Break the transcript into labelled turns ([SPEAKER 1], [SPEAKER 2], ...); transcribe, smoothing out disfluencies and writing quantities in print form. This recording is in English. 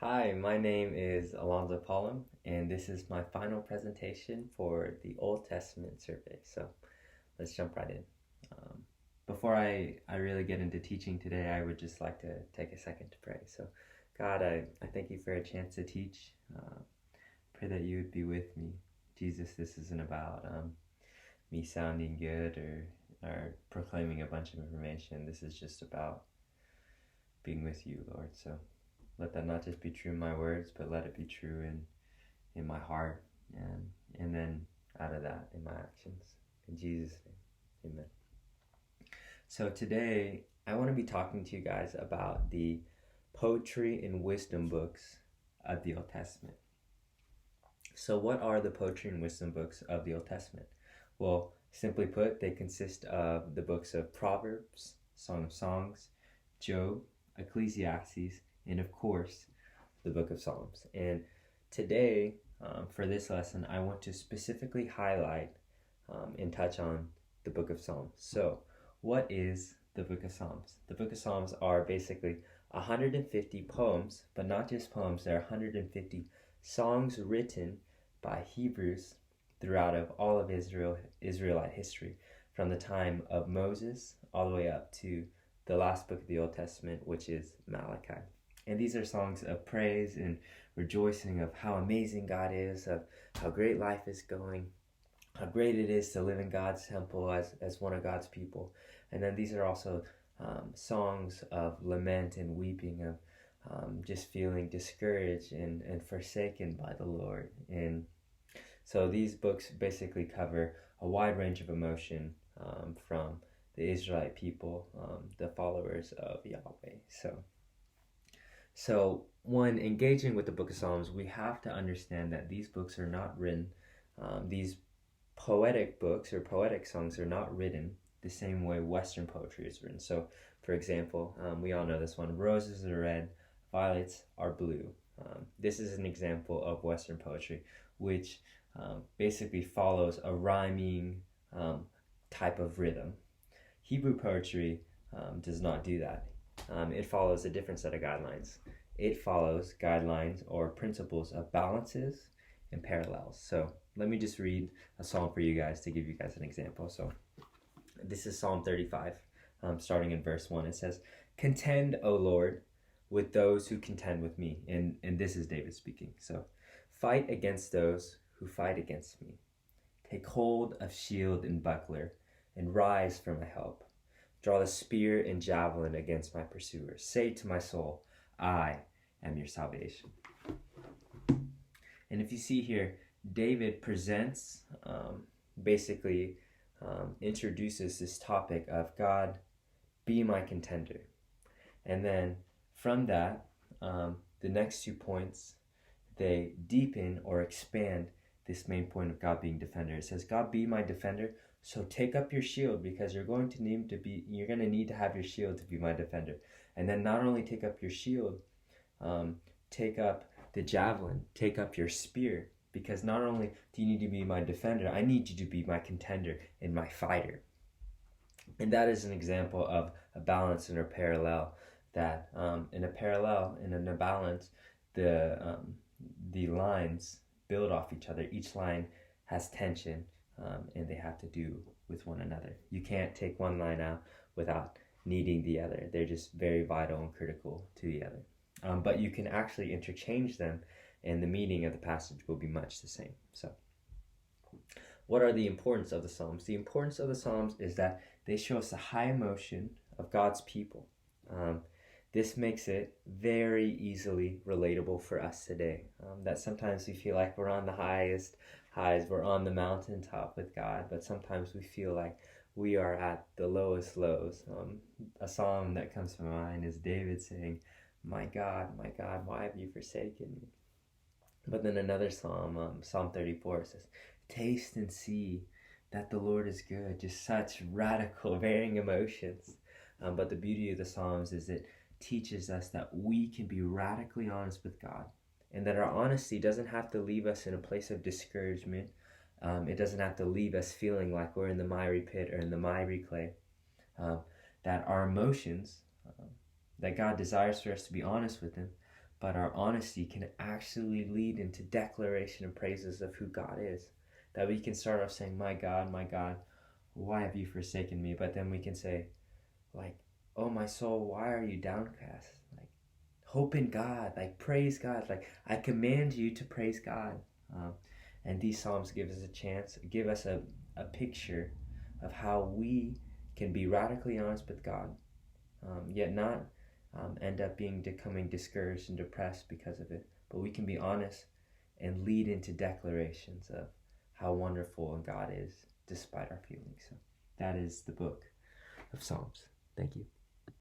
[SPEAKER 1] Hi, my name is Alonzo Paulum, and this is my final presentation for the Old Testament survey. So let's jump right in. Um, before I really get into teaching today, I would just like to take a second to pray. So, God, I thank you for a chance to teach. Pray that you would be with me. Jesus, this isn't about me sounding good or proclaiming a bunch of information. This is just about being with you, Lord. So let that not just be true in my words, but let it be true in my heart, and then out of that in my actions. In Jesus' name, amen. So today, I want to be talking to you guys about the poetry and wisdom books of the Old Testament. So what are the poetry and wisdom books of the Old Testament? Well, simply put, they consist of the books of Proverbs, Song of Songs, Job, Ecclesiastes, and of course, the book of Psalms. And today, for this lesson, I want to specifically highlight and touch on the book of Psalms. So, what is the book of Psalms? The book of Psalms are basically 150 poems, but not just poems, they're 150 songs written by Hebrews throughout of all of Israelite history, from the time of Moses all the way up to the last book of the Old Testament, which is Malachi. And these are songs of praise and rejoicing of how amazing God is, of how great life is going, how great it is to live in God's temple as one of God's people. And then these are also songs of lament and weeping, of just feeling discouraged and forsaken by the Lord. And so these books basically cover a wide range of emotion from the Israelite people, the followers of Yahweh. So when engaging with the book of Psalms, we have to understand that these books are not written, these poetic books or poetic songs are not written the same way Western poetry is written. So, for example, we all know this one: roses are red, violets are blue. This is an example of Western poetry, which basically follows a rhyming type of rhythm. Hebrew poetry does not do that. It follows a different set of guidelines. It follows guidelines or principles of balances and parallels. So let me just read a psalm for you guys to give you guys an example. So this is Psalm 35, starting in verse 1. It says, "Contend, O Lord, with those who contend with me." And this is David speaking. So, "Fight against those who fight against me. Take hold of shield and buckler, and rise for my help. Draw the spear and javelin against my pursuers. Say to my soul, I am your salvation." And if you see here, David presents, introduces this topic of God, be my contender. And then from that, the next 2 points, they deepen or expand this main point of God being defender. It says, God, be my defender. So take up your shield, because you're going to need to have your shield to be my defender. And then not only take up your shield, take up the javelin, take up your spear, because not only do you need to be my defender, I need you to be my contender and my fighter. And that is an example of a balance and a parallel. That in a parallel and in a balance, the lines build off each other. Each line has tension, and they have to do with one another. You can't take one line out without needing the other. They're just very vital and critical to the other. But you can actually interchange them, and the meaning of the passage will be much the same. So, what are the importance of the Psalms? The importance of the Psalms is that they show us the high emotion of God's people. This makes it very easily relatable for us today. That sometimes we feel like we're on the highest highs, we're on the mountaintop with God, but sometimes we feel like we are at the lowest lows. A psalm that comes to mind is David saying, my God, why have you forsaken me?" But then another psalm, Psalm 34, says, "Taste and see that the Lord is good." Just such radical, varying emotions. But the beauty of the Psalms is it teaches us that we can be radically honest with God, and that our honesty doesn't have to leave us in a place of discouragement. It doesn't have to leave us feeling like we're in the miry pit or in the miry clay. That our emotions, that God desires for us to be honest with Him, but our honesty can actually lead into declaration and praises of who God is. That we can start off saying, my God, why have you forsaken me? But then we can say, like, oh, my soul, why are you downcast? Like, hope in God, like, praise God. Like, I command you to praise God. And these Psalms give us a picture of how we can be radically honest with God, yet not end up becoming discouraged and depressed because of it. But we can be honest and lead into declarations of how wonderful God is despite our feelings. So that is the book of Psalms. Thank you.